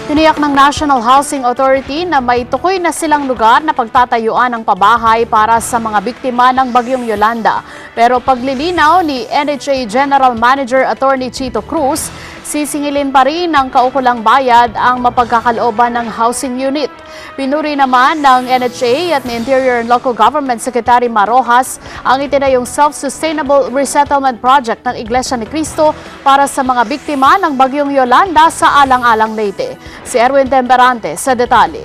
Tiniyak ng National Housing Authority na may tukoy na silang lugar na pagtatayuan ng pabahay para sa mga biktima ng Bagyong Yolanda. Pero paglilinaw ni NHA General Manager Attorney Chito Cruz, sisingilin pa rin ng kaukulang bayad ang mapagkakalooban ng housing unit. Pinuri naman ng NHA at ni Interior and Local Government Secretary Marojas ang itinayong Self-Sustainable Resettlement Project ng Iglesia ni Cristo para sa mga biktima ng Bagyong Yolanda sa Alang-Alang, Leyte. Si Erwin Temperante sa detalye.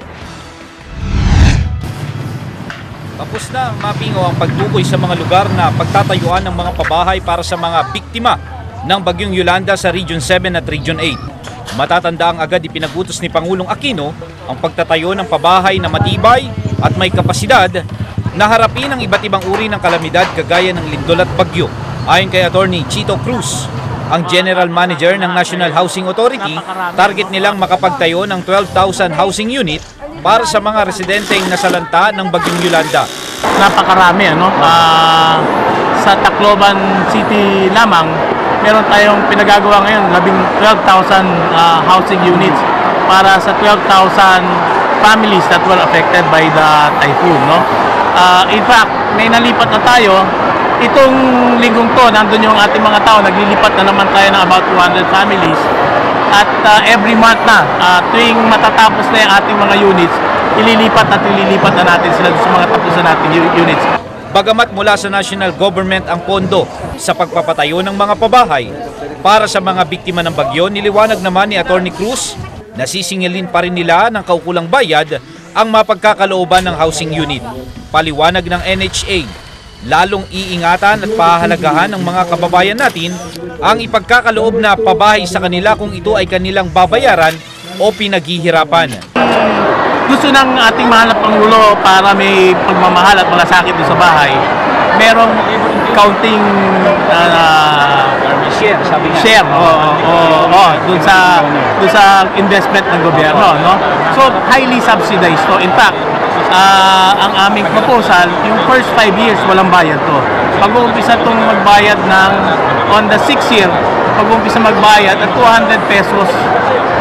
Tapos na ang mapingo ang pagtukoy sa mga lugar na pagtatayuan ng mga pabahay para sa mga biktima ng Bagyong Yolanda sa Region 7 at Region 8. Matatandaang agad ipinagutos ni Pangulong Aquino ang pagtatayo ng pabahay na matibay at may kapasidad na harapin ang iba't ibang uri ng kalamidad kagaya ng lindol at bagyo. Ayon kay Attorney Chito Cruz, ang General Manager ng National Housing Authority, target nilang makapagtayo ng 12,000 housing unit para sa mga residenteng nasalanta ng Bagyong Yolanda. Napakarami, ano? Sa Tacloban City lamang, meron tayong pinagagawa ngayon, 12,000 housing units para sa 12,000 families that were affected by the typhoon, no? In fact, may nalipat na tayo. Itong linggong to, nandun yung ating mga tao, naglilipat na naman tayo ng about 200 families. At every month na, tuwing matatapos na yung ating mga units, ililipat na natin sila sa mga tapos na nating units. Bagamat mula sa national government ang pondo sa pagpapatayo ng mga pabahay para sa mga biktima ng bagyo, niliwanag naman ni Attorney Cruz na sisingilin pa rin nila ng kaukulang bayad ang mapagkakalooban ng housing unit. Paliwanag ng NHA, lalong iingatan at pahahalagahan ng mga kababayan natin ang ipagkakaloob na pabahay sa kanila kung ito ay kanilang babayaran o pinaghihirapan. Gusto ng ating mahal na Pangulo para may pagmamahal at malasakit sa bahay, merong counting share dun sa investment ng gobyerno, no? So highly subsidized to. In fact, ang aming proposal, yung first 5 years walang bayad to. Pag-uumpisa itong magbayad on the 6th year, pag-uumpisa magbayad at 200 pesos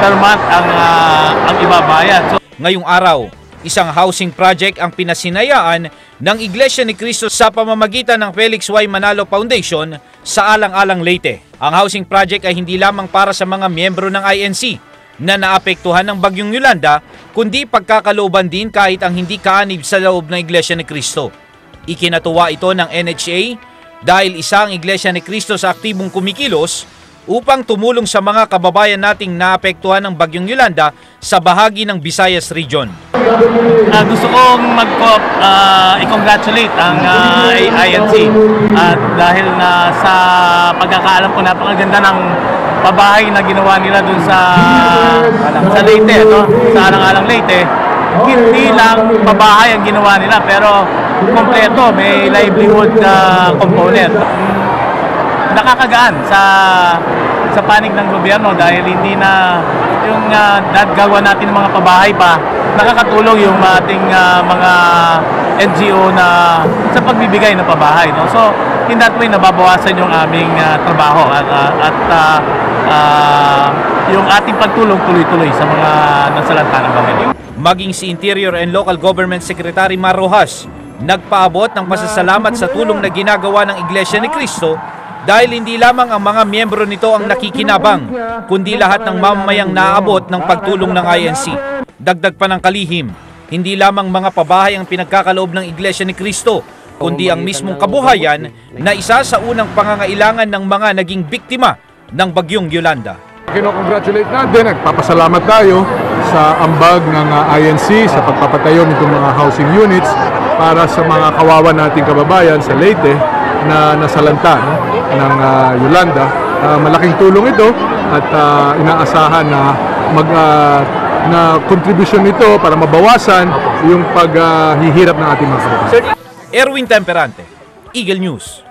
per month ang ibabayad. So, ngayong araw, isang housing project ang pinasinayaan ng Iglesia ni Cristo sa pamamagitan ng Felix Y. Manalo Foundation sa Alang-Alang, Leyte. Ang housing project ay hindi lamang para sa mga miyembro ng INC na naapektuhan ng Bagyong Yolanda, kundi pagkakalooban din kahit ang hindi kaanib sa loob ng Iglesia ni Cristo. Ikinatuwa ito ng NHA dahil isang Iglesia ni Cristo sa aktibong kumikilos upang tumulong sa mga kababayan nating naapektuhan ng Bagyong Yolanda sa bahagi ng Visayas Region. Gusto kong i-congratulate ang INC dahil sa pagkakaalam ko napakaganda ng pabahay na ginawa nila dun sa Leyte, no? Sa Alang-Alang, Leyte. Hindi lang pabahay ang ginawa nila pero kompleto, may livelihood component. Nakakagaan sa panig ng gobyerno dahil hindi na yung gagawa natin ng mga pabahay pa, nakakatulong yung ating mga NGO na sa pagbibigay ng pabahay, no? So in that way nababawasan yung aming trabaho at yung ating pagtulong tuloy-tuloy sa mga nasalanta ng bagyo. Maging si Interior and Local Government Secretary Marojas nagpaabot ng pasasalamat sa tulong na ginagawa ng Iglesia ni Cristo dahil hindi lamang ang mga miyembro nito ang nakikinabang, kundi lahat ng mamamayang naabot ng pagtulong ng INC. Dagdag pa ng kalihim, hindi lamang mga pabahay ang pinagkakaloob ng Iglesia ni Cristo, kundi ang mismong kabuhayan na isa sa unang pangangailangan ng mga naging biktima ng Bagyong Yolanda. Kino-congratulate natin, nagpapasalamat tayo sa ambag ng INC sa pagpapatayo nitong mga housing units para sa mga kawawa nating kababayan sa Leyte na nasalanta ng Yolanda. Malaking tulong ito at inaasahan na kontribusyon nito para mabawasan yung paghihirap ng ating mga kababayan. Erwin Temperante, Eagle News.